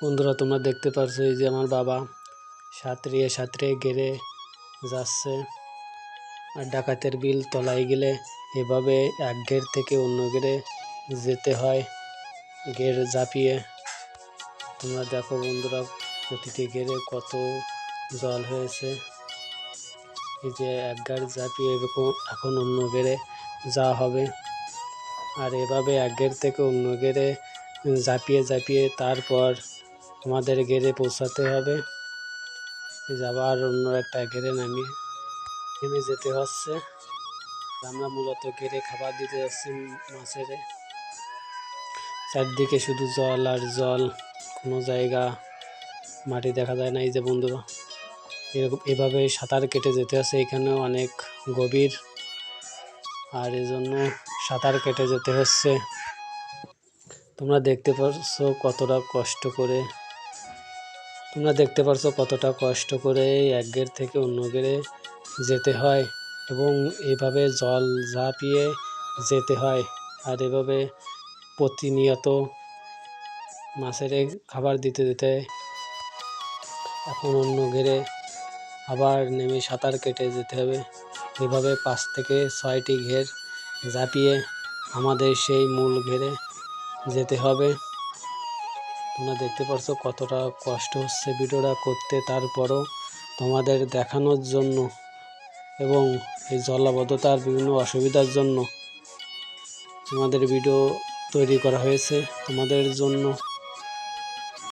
বন্ধুরা, তোমরা দেখতে পারছো এই যে আমার বাবা সাঁতরিয়ে সাঁতরিয়ে গেড়ে যাচ্ছে। আর ডাকাতের বিল তলায় গেলে এভাবে এক গেড় থেকে অন্য গেড়ে যেতে হয় গেড় ঝাঁপিয়ে। তোমরা দেখো বন্ধুরা, প্রতিটি গেড়ে কত জল হয়েছে। এই যে এক গেড় ঝাঁপিয়ে এখন অন্য গেড়ে যাওয়া হবে। আর এভাবে এক গেড় থেকে অন্য গেড়ে ঝাঁপিয়ে ঝাঁপিয়ে তারপর আমাদের গেড়ে পৌঁছাতে হবে। আবার অন্য একটা গেড়ে নেমে যেতে হচ্ছে। আমরা মূলত গেড়ে খাবার দিতে যাচ্ছি মাছের। চারদিকে শুধু জল আর জল, কোনো জায়গা মাটি দেখা যায় না। এই যে বন্ধুরা, এভাবে সাঁতার কেটে যেতে হচ্ছে। এখানেও অনেক গভীর, আর এজন্য সাঁতার কেটে যেতে হচ্ছে। তোমরা দেখতে পারছো কতটা কষ্ট করে এক গেড় থেকে অন্য গেড়ে যেতে হয়, এবং এভাবে জল ঝাঁপিয়ে যেতে হয়। আর এভাবে প্রতিনিয়ত মাছের খাবার দিতে দিতে এখন অন্য গেড়ে আবার নেমে সাঁতার কেটে যেতে হবে। এভাবে 5 থেকে 6টি ঘের ঝাঁপিয়ে আমাদের সেই মূল ঘেরে যেতে হবে। তোমরা দেখতে পারছো কতটা কষ্ট হচ্ছে ভিডিওটা করতে, তারপরও তোমাদের দেখানোর জন্য এবং এই জলাবদ্ধতার বিভিন্ন অসুবিধার জন্য তোমাদের ভিডিও তৈরি করা হয়েছে তোমাদের জন্য।